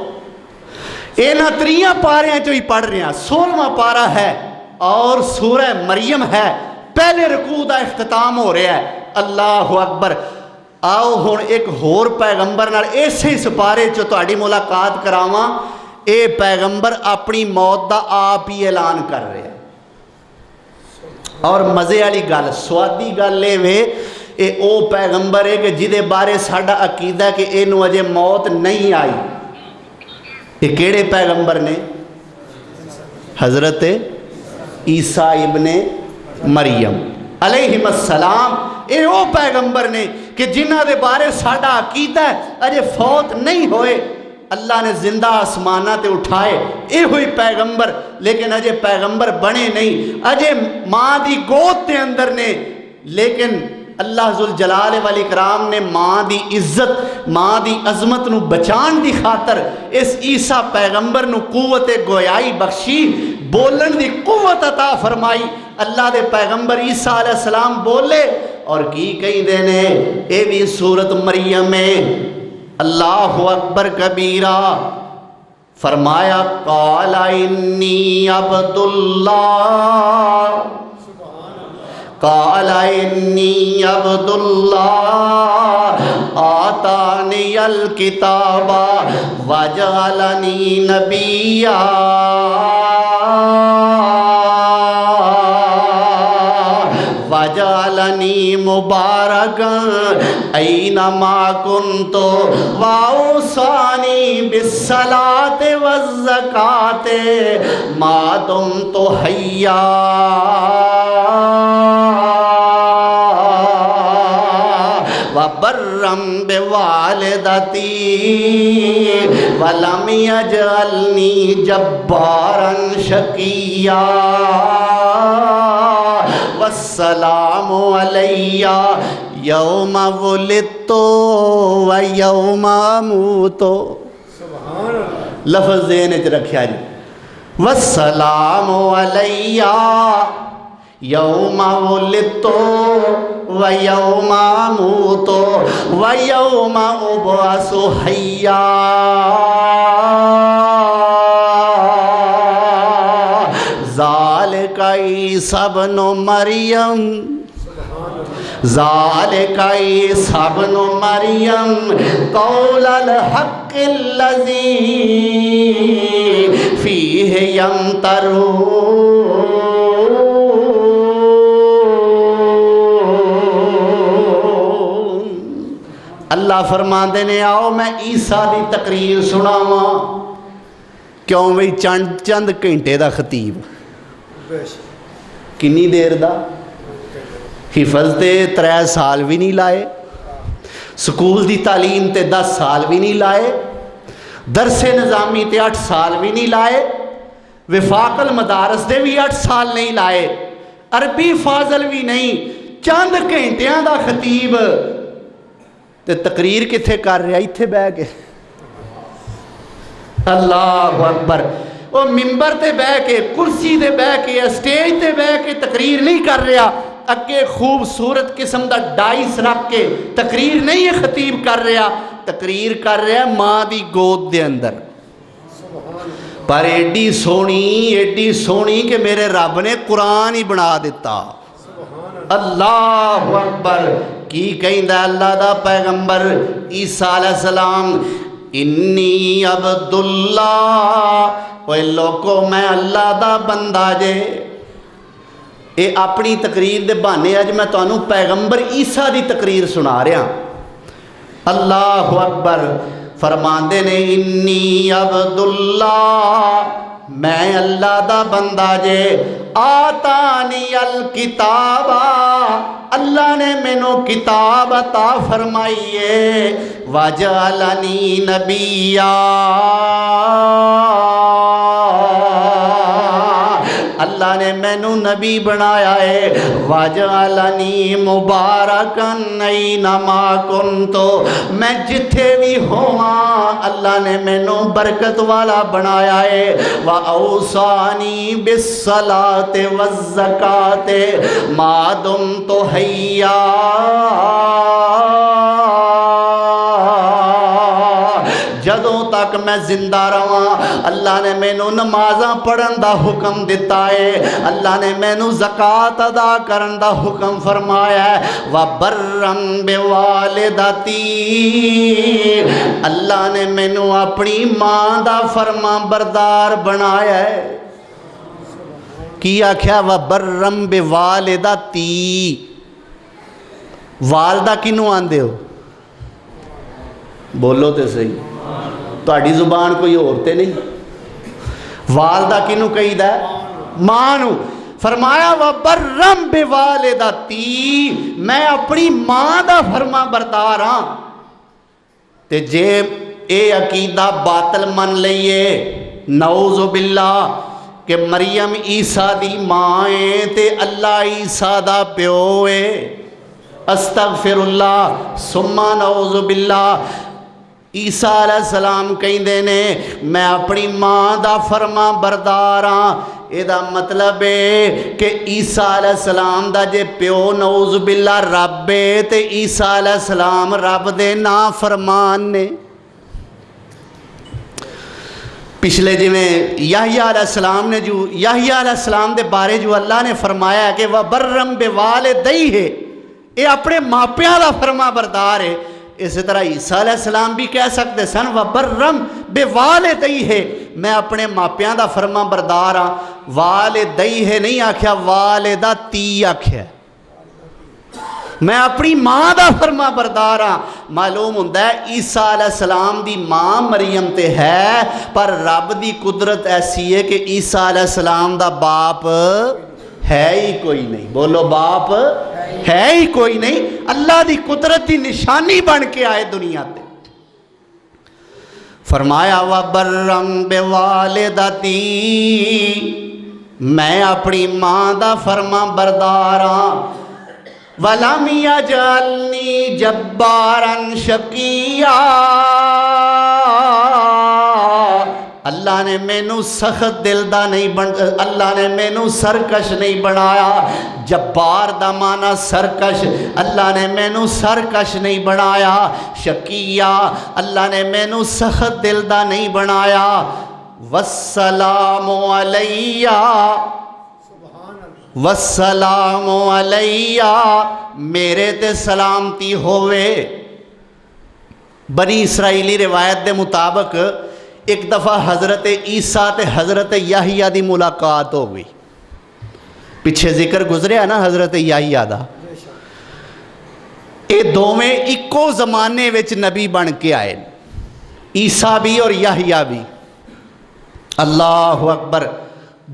اینا 3 پاریاں جو ہی پڑھ رہے ہیں 16واں پارہ ہے اور سورہ مریم ہے پہلے رکوع دا اختتام ہو رہا ہے اللہ اکبر آؤ ہن ایک ہور پیغمبر نال ایسے سپارے جو تہاڈی ملاقات کراواں اے پیغمبر اپنی موت دا آپ ہی اعلان کر رہے ہیں اور مزے والی گل سوادی گل اے او پیغمبر ہے کہ جدے بارے ساڈا عقیدہ ہے کہ اینو اجے موت نہیں آئی یہ کیڑے پیغمبر نے؟ حضرت عیسیٰ ابن مریم علیہ السلام. یہ وہ پیغمبر نے کہ جنہ دے بارے ساڈا عقیدہ ہے اجے فوت نہیں ہوئے، اللہ نے زندہ آسمانہ تے اٹھائے، یہ ہوئی پیغمبر، لیکن اجے پیغمبر بنے نہیں، اجے ماں دی گود تے اندر نے. لیکن اللہ ذوالجلال والاکرام نے ماں دی عزت، ماں دی عظمت نو بچان دی خاطر اس عیسیٰ پیغمبر نو قوت گویائی بخشی، بولن دی قوت عطا فرمائی. اللہ دے پیغمبر عیسیٰ علیہ السلام بولے اور کی کہیں دینے. اے بھی سورت مریم میں اللہ اکبر کبیرہ فرمایا قال انی عبداللہ، قال انی عبداللہ آتانی الکتاب وجعلنی نبیا وجعلنی مبارکا اینما کنت واوصانی بالصلاۃ والزکاۃ ما دمت حیا وبرا بوالدتی ولم یجعلنی جبارا شقیا والسلام علی یوم ولدت و یوم اموت. سبحان اللہ. لفظ ذہن وچ رکھیا جی. والسلام علی یوم ولدت و یوم اموت و یوم ابعث حیا. ذالک عیسیٰ ابن مریم، ذالک عیسیٰ ابن مریم قول الحق الذی فیہ یمترون. اللہ فرماندے نے آؤ میں عیسیٰ دی تقریر سناواں. کیوں بھئی چند گھنٹے دا خطیب، کنی دیر دا حفظ تے 3 سال بھی نہیں لائے، سکول دی تعلیم تے 10 سال بھی نہیں لائے، درس نظامی تے 8 سال بھی نہیں لائے، وفاق المدارس دے بھی 8 سال نہیں لائے، عربی فاضل بھی نہیں. چند گھنٹیاں دا خطیب تے تقریر کتھے کر رہا اتھے بہ کے. اللہ اکبر. وہ ممبر تے بہ کے، کرسی تے بہ کے، اسٹیج تے بہ کے تقریر نہیں کر رہا، اگے خوبصورت قسم دا ڈائس رکھ کے تقریر نہیں ہے خطیب کر رہا، تقریر کر رہا ماں دی گود دے اندر. پر ایڈی سونی کہ میرے رب نے قرآن ہی بنا دیتا. اللہ اکبر. کی کہندا اللہ دا پیغمبر عیسیٰ علیہ السلام انی عبداللہ، اوے لوکو میں اللہ دا بندہ جے. اے اپنی تقریر دے بہانے اج میں تانوں پیغمبر عیسیٰ دی تقریر سنا رہا. اللہ اکبر. فرماندے نے انی عبداللہ، میں اللہ دا بندہ جے. آتانی الکتاب، اللہ نے مینوں کتاب عطا فرمائیے. وجعلنی نبیا، اللہ نے مینوں نبی بنایا ہے. وجعلنی مبارکن اینما کنت، میں جتھے بھی ہواں اللہ نے مینوں برکت والا بنایا ہے. واوصانی بالصلاۃ والزکاۃ ما دمت حیا، جدوں تک میں زندہ رہاں اللہ نے مینوں نمازاں پڑھن دا حکم دیتا ہے، اللہ نے مینوں زکوٰۃ ادا کرن دا حکم فرمایا ہے. وبرم بوالدتی، اللہ نے مینوں اپنی ماں دا فرما بردار بنایا ہے. کی آکھیا وبرم بوالدتی. والدہ کنوں آندے ہو؟ بولو تے صحیح. تہاڈی زبان کوئی اور تے نہیں. والدہ کنوں کہیدا ہے؟ ماں نو. فرمایا وَبَرًّا بِوَالِدَتِی، میں اپنی ماں دا فرما بردار ہاں. تے جے اے عقیدہ باطل من لئیے نعوذ باللہ کہ مریم عیسیٰ دی ماں ہے تے اللہ عیسیٰ دا پیو ہے، استغفر اللہ ثم نعوذ باللہ. عیسیٰ علیہ السلام کہندے نے میں اپنی ماں دا فرما بردار ہاں. اے دا مطلب ہے کہ عیسیٰ علیہ السلام دا جے پیو نعوذ باللہ رب ہے تے عیسیٰ علیہ السلام رب دے نافرمان نے. پچھلے جی میں یحییٰ علیہ السلام نے جو یحییٰ علیہ السلام دے بارے جو اللہ نے فرمایا ہے کہ وَبَرًّا بِوَالِدَیہِ ہے، اے اپنے ماپیاں دا فرما بردار ہے. اسی طرح عیسیٰ علیہ السلام بھی کہہ سکتے سن وَبَرًّا بِوَالِدَیہِ ہے، میں اپنے ماپیاں دا فرما بردار ہاں. والدیہ ہے نہیں آکھیا، والدتی آکھیا، میں اپنی ماں دا فرما بردار ہاں. معلوم ہوندہ ہے عیسیٰ علیہ السلام دی ماں مریم تے ہے، پر رب دی قدرت ایسی ہے کہ عیسیٰ علیہ السلام دا باپ ہے ہی کوئی نہیں. بولو باپ ہے ہی کوئی نہیں. اللہ دی قدرت دی نشانی بن کے آئے دنیا تے. فرمایا وَبَرًّا بِوَالِدَتِی، میں اپنی ماں دا فرما بردار ہاں. وَلَمْ يَجْعَلْنِي جَبَّارًا شَقِيًّا، اللہ نے مینوں سخت دل دا نہیں اللہ نے مینوں سرکش نہیں بنایا. جبار دا معنی سرکش، اللہ نے مینوں سرکش نہیں بنایا. شقیہ، اللہ نے مینوں سخت دل دا نہیں بنایا. والسلام علیہ، والسلام علیہ، میرے تے سلامتی ہوئے. بنی اسرائیلی روایت دے مطابق ایک دفعہ حضرت عیسیٰ تے حضرت یحییٰ دی ملاقات ہو گئی. پیچھے ذکر گزریا نا حضرت یحییٰ دا. اے دوویں اکو زمانے وچ نبی بن کے آئے، عیسیٰ بھی اور یحییٰ بھی. اللہ اکبر.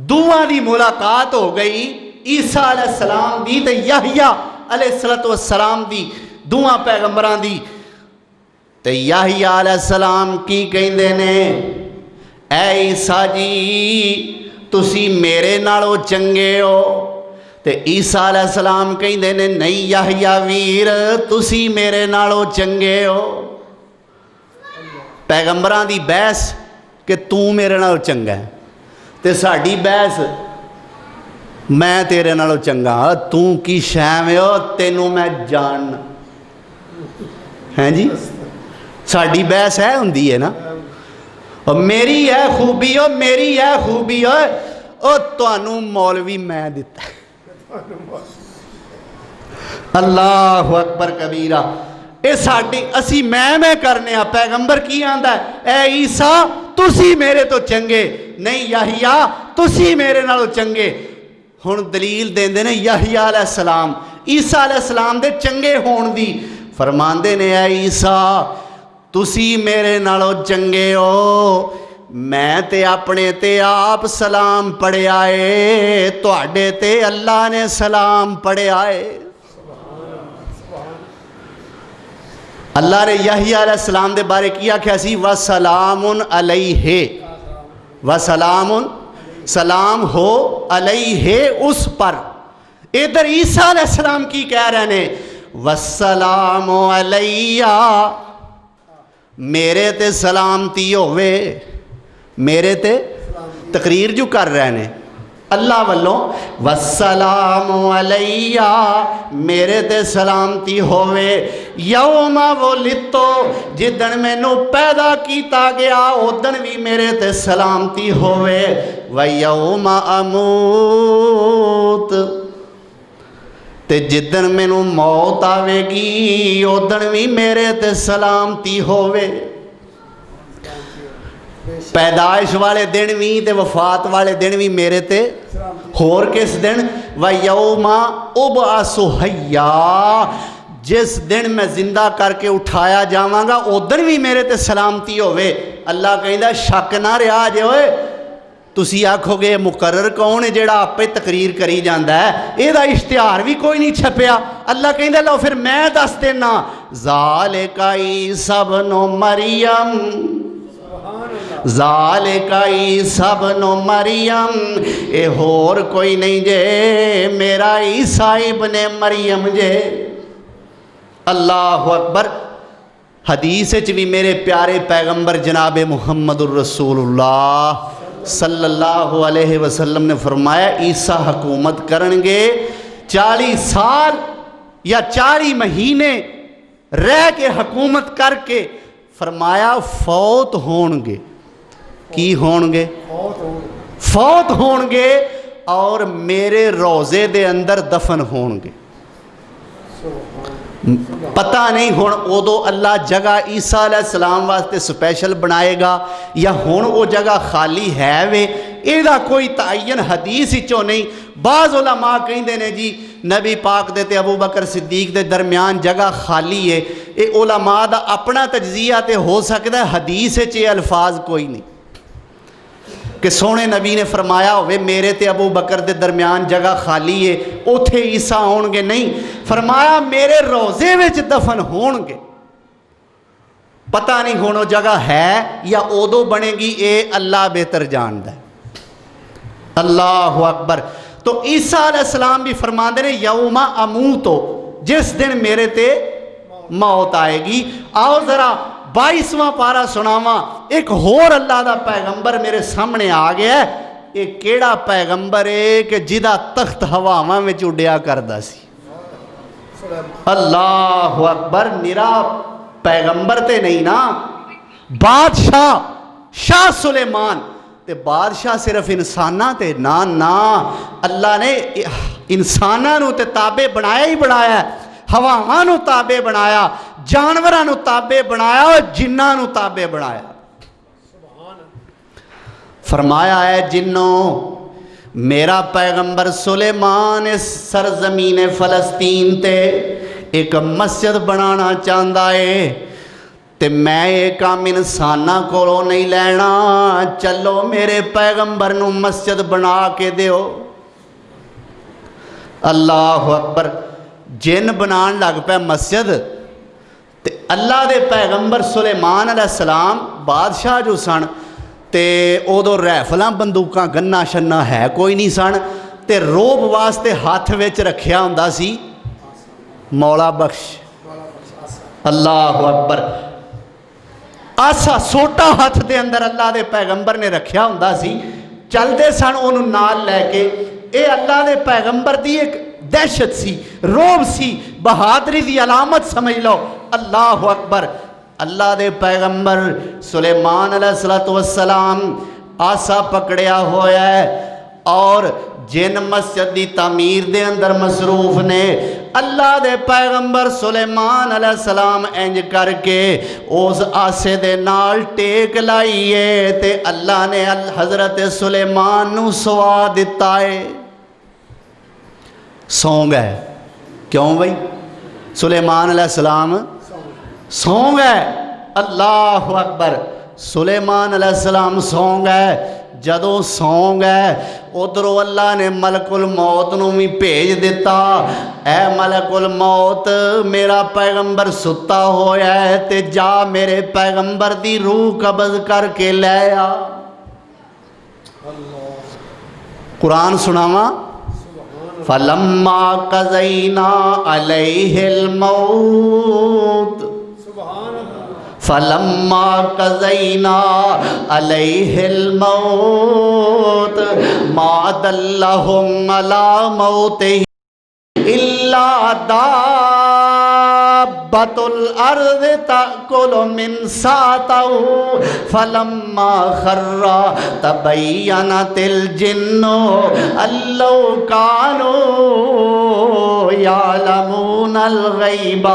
دوواں دی ملاقات ہو گئی، عیسیٰ علیہ السلام دی تے یحییٰ علیہ السلام دی، دوواں پیغمبران دی. تے یحییٰ علیہ السلام کی کہندے نے اے عیسیٰ جی تسی میرے نالوں چنگے ہو. تے عیسیٰ علیہ السلام کہندے نے نہیں یحییٰ ویر تسی میرے نالوں چنگے ہو. پیغمبران دی بحث کہ تو میرے نالوں چنگا ہے، تے ساڈی بحث میں تیرے نالوں چنگا. تو کی شے میں ہو تینوں میں جاننا ہیں جی. ساڈی بحث ہے ہوندی ہے نا، اور میری ہے خوبی ہو میری ہے خوبی ہو او تانوں مولوی میں دیتا ہے. اللہ اکبر کبیرہ. اے ساڈی اسی میں کرنے ہاں. پیغمبر کی آندا ہے اے عیسیٰ تسی میرے تو چنگے نہیں، یحییٰ تسی میرے نالوں چنگے. ہن دلیل دیندے نے یحییٰ علیہ السلام عیسیٰ علیہ السلام دے چنگے ہون دی. فرماندے نے اے عیسیٰ تسی میرے نالوں چنگے ہو، میں تے اپنے تے آپ سلام پڑھے آئے، تواڈے تے اللہ نے سلام پڑھے آئے. اللہ نے یحییٰ علیہ السلام دے بارے کیا کہ اسی وَسَلَامٌ عَلَيْهِ، وَسَلَامٌ سلام ہو علیہ اس پر. ادھر عیسیٰ علیہ السلام کی کہہ رہے ہیں وَالسَّلَامُ عَلَيَّ، میرے تے سلامتی ہوئے، میرے تے تقریر جو کر رہے ہیں اللہ والوں وَالسَّلَامُ عَلَيَّ، میرے تے سلامتی ہوئے. یوم ولدتُ، جدن مینوں پیدا کیتا گیا ادن بھی میرے تے سلامتی ہوئے. وَيَوْمَ أَمُوتُ، تے جدن مینوں موت آوے گی ادن بھی میرے تے سلامتی ہوئے. پیدائش والے دن بھی تے وفات والے دن بھی میرے تے. ہور کس دن؟ وَيَوْمَ أُبْعَثُ حَيًّا، جس دن میں زندہ کر کے اٹھایا جاواں گا ادھر بھی میرے تے سلامتی ہوئے۔ اللہ کہندا شک نہ رہا جے ہوئے تسی آکھو گے مقرر کون ہے جیڑا آپ پہ تقریر کری جاندہ ہے، یہ دا اشتہار بھی کوئی نہیں چھپیا۔ اللہ کہندا لو پھر میں دس دینا ذالک عیسی ابن مریم، ذالک عیسی ابن مریم، اے ہور کوئی نہیں جے میرا عیسی ابن مریم جے۔ اللہ اکبر۔ حدیث وچ بھی میرے پیارے پیغمبر جناب محمد الرسول اللہ صلی اللہ علیہ وسلم نے فرمایا عیسیٰ حکومت کرنگے 40 سال یا 40 مہینے رہ کے حکومت کر کے فرمایا فوت ہونگے۔ کی ہونگے؟ فوت ہونگے اور میرے روزے دے اندر دفن ہونگے۔ پتہ نہیں ہون ادو اللہ جگہ عیسیٰ علیہ السلام واسطے سپیشل بنائے گا یا ہون وہ جگہ خالی ہے وے، ایدہ کوئی تعین حدیث ہی چو نہیں۔ بعض علماء کہیں دینے جی نبی پاک دیتے ابو بکر صدیق دے درمیان جگہ خالی ہے، اے علماء دا اپنا تجزیہ تے ہو سکتا ہے، حدیث چے الفاظ کوئی نہیں کہ سونے نبی نے فرمایا ہوئے میرے تے ابو بکر دے درمیان جگہ خالی ہے اوتھے عیسیٰ ہونگے، نہیں فرمایا میرے روزے وچ دفن ہونگے۔ پتہ نہیں ہونو جگہ ہے یا اودو بنے گی، اے اللہ بہتر جاندہ ہے۔ اللہ اکبر۔ تو عیسیٰ علیہ السلام بھی فرماندے نے یوم اموتو، جس دن میرے تے موت آئے گی۔ آؤ ذرا 22واں پارہ سناواں، ایک اور اللہ دا پیغمبر میرے سامنے آ گیا ہے۔ ایک کیڑا پیغمبر ہے کہ جدہ تخت ہواواں میں چوڑیا کردہ سی۔ اللہ اکبر۔ نرا پیغمبر تے نہیں نا، بادشاہ شاہ سلیمان تے بادشاہ صرف انسانہ تے نا نا، اللہ نے انسانہ نو تے تابع بنایا ہی بنایا ہے، ہواواں نو تابع بنایا، جانوراں نو تابع بنایا اور جناں نو تابع بنایا۔ فرمایا ہے جنوں میرا پیغمبر سلیمان اس سرزمین فلسطین تے ایک مسجد بنانا چاہتا ہے تے میں ایک کام انسانہ کو نہیں لینا، چلو میرے پیغمبر نو مسجد بنا کے دیو۔ اللہ اکبر۔ جن بنان لگ پہ مسجد تے اللہ دے پیغمبر سلیمان علیہ السلام بادشاہ جو سن تے او ریفلاں بندوقاں گنا شنا ہے کوئی نہیں سن تے روب واسطے ہاتھ وچ رکھیا ہوندا سی مولا بخش۔ اللہ اکبر۔ آسا سوٹا ہاتھ دے اندر اللہ دے پیغمبر نے رکھیا ہوندا سی، چل دے سن انہوں نال لے کے۔ اے اللہ دے پیغمبر دی ایک دہشت سی، روب سی، بہادری دی علامت سمجھ لو۔ اللہ اکبر۔ اللہ دے پیغمبر سلیمان علیہ السلام آسا پکڑیا ہویا ہے اور جن مسجد دی تعمیر دے اندر مصروف نے، اللہ دے پیغمبر سلیمان علیہ السلام انج کر کے اس آسے دے نال ٹیک لائیے تے اللہ نے حضرت سلیمان نو سوا دیتا ہے۔ سونگ ہے کیوں بھائی؟ سلیمان علیہ السلام سونگ ہے۔ اللہ اکبر۔ سلیمان علیہ السلام سونگ ہے۔ جدو سونگ ہے ادھروں اللہ نے ملک الموت نو بھی بھیج دیتا، اے ملک الموت میرا پیغمبر ستا ہویا ہے تے جا میرے پیغمبر دی روح قبض کر کے لے آ۔ قرآن سناواں فَلَمَّا قَضَيْنَا عَلَيْهِ الْمَوْتِ فَلَمَّا قَضَيْنَا عَلَيْهِ الْمَوْتِ مَا دَلَّهُمْ عَلَى مَوْتِهِ إِلَّا دَابَّةُ الْأَرْضِ تَأْكُلُ مِنْ سَأْتَهُ فَلَمَّا خَرَّ تَبَيَّنَتِ الْجِنُّ أَن لَّوْ كَانُوا يَعْلَمُونَ الْغَيْبَ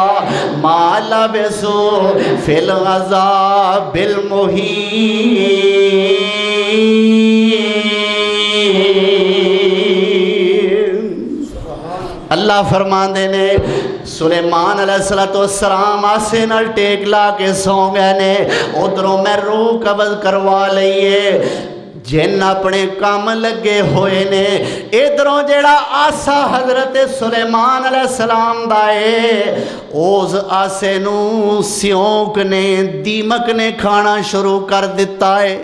مَا لَبِثُوا فِي الْعَذَابِ الْمُهِينِ۔ اللہ فرماندے نے سلیمان علیہ السلام آسے نال ٹیک لا کے سو گئے نے ادھروں میں روح قبض کروا لئیے جن اپنے کام لگے ہوئے نے ادھروں جیڑا آسا حضرت سلیمان علیہ السلام دائے اوز آسے نو سیونک نے دیمک نے کھانا شروع کر دیتا ہے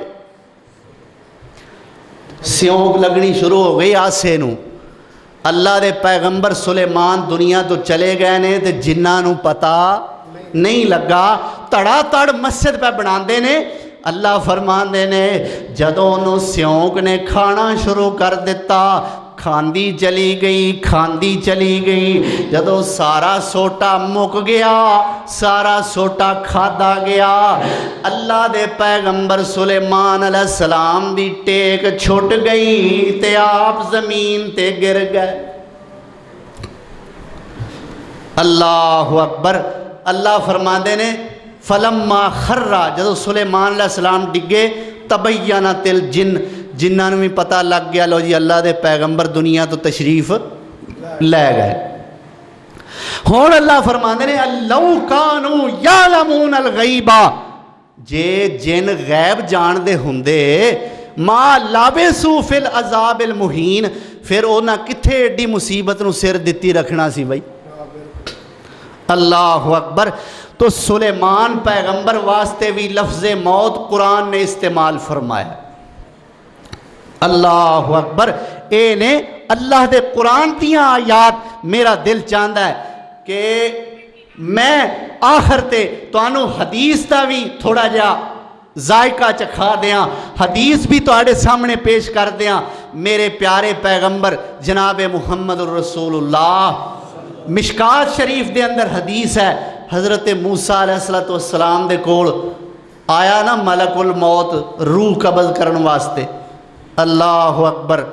سیونک لگنی شروع ہو گئی آسے نو اللہ دے پیغمبر سلیمان دنیا تو چلے گئے نے تے جنہاں نو پتا نہیں لگا تڑا تڑ مسجد پہ بناندے نے اللہ فرمان دے نے جدوں انہوں سیونک نے کھانا شروع کر دیتا کھاندی چلی گئی جدوں سارا سوٹا مک گیا سارا سوٹا کھادا گیا اللہ دے پیغمبر سلیمان علیہ السلام دی ٹیک چھٹ گئی تے آپ زمین تے گر گئے اللہ اکبر اللہ فرما دے نے فلما خرّا جدو سلیمان علیہ السلام ڈگے تبینت الجن جنہاں نوں بھی پتہ لگ گیا لو جی اللہ دے پیغمبر دنیا تو تشریف لے گئے ہون اللہ فرماندے نے لو کانوا یعلمون الغیبا جے جن غیب جان دے ہوندے ما لابسو فی العذاب المہین پھر اونا کتھے ایڈی مصیبت نو سر دتی رکھنا سی بھائی اللہ اکبر تو سلیمان پیغمبر واسطے بھی لفظ موت قرآن نے استعمال فرمایا اللہ اکبر اے نے اللہ دے قرآن دیاں آیات میرا دل چاہتا ہے کہ میں آخر تے تو انو حدیث دا بھی تھوڑا جا ذائقہ چکھا دیاں حدیث بھی تو آڑے سامنے پیش کر دیاں میرے پیارے پیغمبر جناب محمد الرسول اللہ مشکات شریف دے اندر حدیث ہے حضرت موسیٰ علیہ السلام دے کول آیا نا ملک الموت روح قبض کرن واسطے اللہ اکبر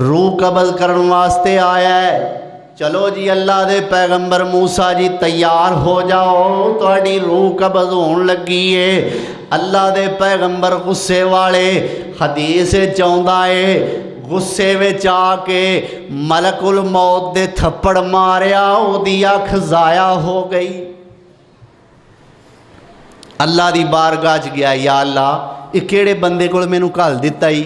روح قبض کرن واسطے آیا ہے چلو جی اللہ دے پیغمبر موسیٰ جی تیار ہو جاؤ تو اڈی روح قبض ہون لگی ہے اللہ دے پیغمبر غصے والے حدیث چاہندا ہے غصے وچ آ کے ملک الموت دے تھپڑ ماریا او دی اکھ ضائع ہو گئی اللہ دی بارگاہ چ گیا یا اللہ یہ کیڑے بندے کول مینوں گھل دتا ہی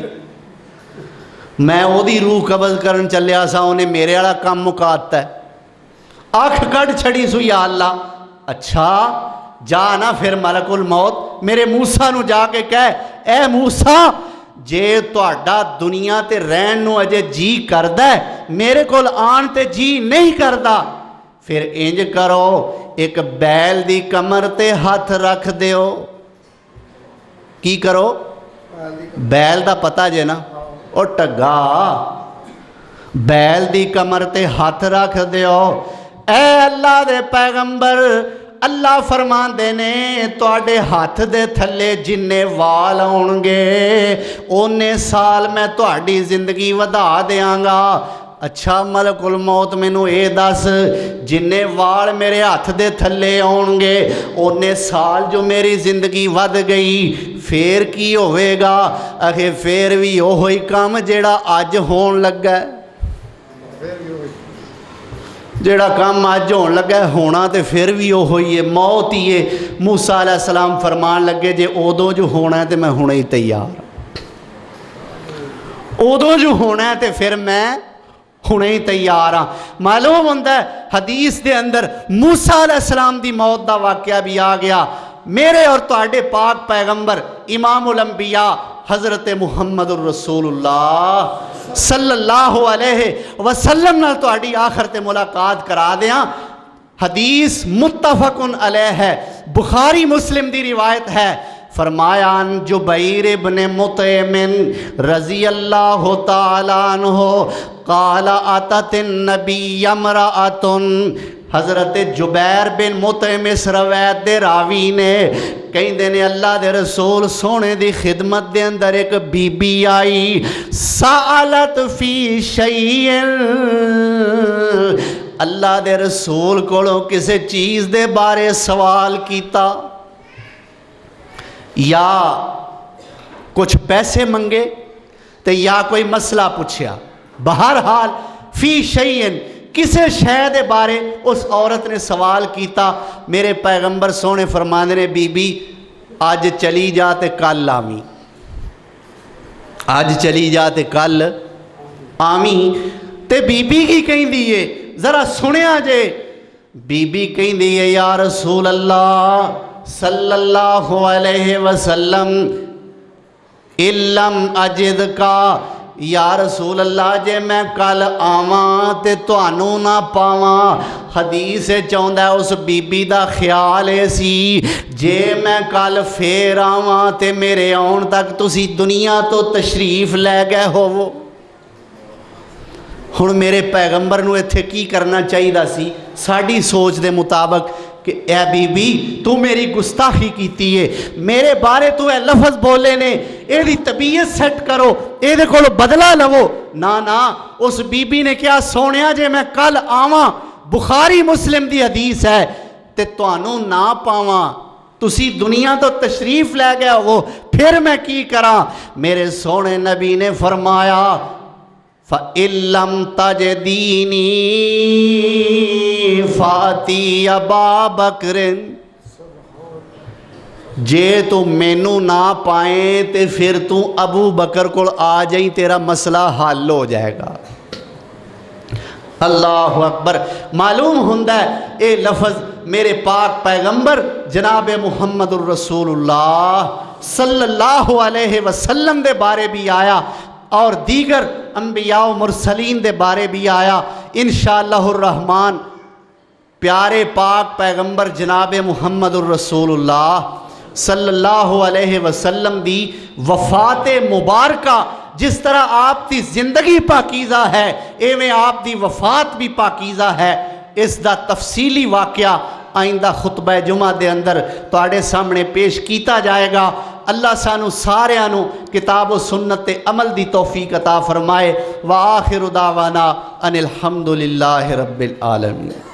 میں او دی روح قبض کرن چلیا سا انہیں میرے والا کام مکاتا ہے اکھ کڈ چھڑی سو یا اللہ اچھا جا نا پھر ملک الموت میرے موسیٰ نو جا کے کہے اے موسیٰ جے تہاڈا دنیا تے رہن نو اجے جی کردا ہے میرے کول آن تے جی نہیں کردا پھر انج کرو ایک بیل دی کمر تے ہاتھ رکھ دیو کی کرو بیل دا پتہ جے نا او ٹگا بیل دی کمر تے ہاتھ رکھ دیو اے اللہ دے پیغمبر اللہ فرمان دے نے تواڈے ہاتھ دے تھلے جننے وال آن گے اونے سال میں تواڈی زندگی ودا دیاں گا اچھا ملک الموت مینوں اے دس جننے وال میرے ہاتھ دے تھلے آن گے اونے سال جو میری زندگی ود گئی پھر کی ہوئے گا اکھے پھر بھی اوہی کام جیڑا اج ہون لگا ہے جیڑا کام آج ہون لگا ہے ہونا تے پھر بھی وہ ہوئی ہے موت ہی ہے موسیٰ علیہ السلام فرمان لگے جے ادو جو ہونا ہے تے میں ہونے ہی تیار ادو جو ہونا ہے تے پھر میں ہونے ہی تیار ہاں معلوم ہوتا ہے حدیث دے اندر موسیٰ علیہ السلام دی موت دا واقعہ بھی آ گیا میرے اور تواڈے پاک پیغمبر امام الانبیاء حضرت محمد الرسول اللہ صلی اللہ علیہ وسلم نال تواڈی آخر تے ملاقات کرا دیاں حدیث متفق علیہ ہے بخاری مسلم دی روایت ہے فرمایا ان جبیر ابن مطعم رضی اللہ تعالیٰ عنہ قال اتت النبی امرأۃ حضرت جبیر بن مطعم اس روایت دے راوی نے کہیں دینے اللہ دے رسول سونے دی خدمت دے اندر ایک بی بی آئی سالت فی شیئن اللہ دے رسول کو کسے چیز دے بارے سوال کیتا یا کچھ پیسے منگے تے یا کوئی مسئلہ پوچھیا بہرحال فی شیئن کسے شے دے بارے اس عورت نے سوال کیتا، میرے پیغمبر سونے فرماندے نے بی بی آج چلی جا تے کل آویں، آج چلی جا تے کل آویں۔ تے بی بی کی کہیں دیئے ذرا سنیا جے، بی بی کہیں دیئے یا رسول اللہ صلی اللہ علیہ وسلم علم اجد کا، یا رسول اللہ جے میں کل آواں تے توانوں نہ پاواں۔ حدیث چاہندا ہے اس بی بی دا خیال ہے سی جے میں کل پھر آواں تے میرے آن تک تسی دنیا تو تشریف لے گئے ہوو۔ ہن میرے پیغمبر نو ایتھے کی کرنا چاہیے سی ساڈی سوچ دے مطابق کہ اے بی بی تو میری گستاخی کیتی ہے، میرے بارے تو اے لفظ بولے نے، اے دی طبیعت سیٹ کرو، اے دے کولو بدلہ لو۔ نا اس بی بی نے کیا سونیا جے میں کل آواں، بخاری مسلم دی حدیث ہے، تے توانوں نہ پاواں، تسی دنیا تو تشریف لے گیا ہو، پھر میں کی کراں؟ میرے سونے نبی نے فرمایا فَإِن لَّمْ تَجِدِينِي فَأْتِي أَبَا بَكْرٍ، جے تو مینوں نہ پائیں تے پھر تو ابو بکر کو آ جائیں، تیرا مسئلہ حل ہو جائے گا۔ اللہ اکبر۔ معلوم ہوندہ ہے اے لفظ میرے پاک پیغمبر جناب محمد الرسول اللہ صلی اللہ علیہ وسلم دے بارے بھی آیا اور دیگر انبیاء و مرسلین دے بارے بھی آیا۔ انشاءاللہ الرحمن پیارے پاک پیغمبر جناب محمد الرسول اللہ صلی اللہ علیہ وسلم دی وفات مبارکہ جس طرح آپ دی زندگی پاکیزہ ہے ایویں آپ دی وفات بھی پاکیزہ ہے، اس دا تفصیلی واقعہ آئندہ خطبہ جمعہ دے اندر تواڈے سامنے پیش کیتا جائے گا۔ اللہ سانو ساریانو کتاب و سنت عمل دی توفیق عطا فرمائے۔ وآخر دعوانا ان الحمدللہ رب العالمین۔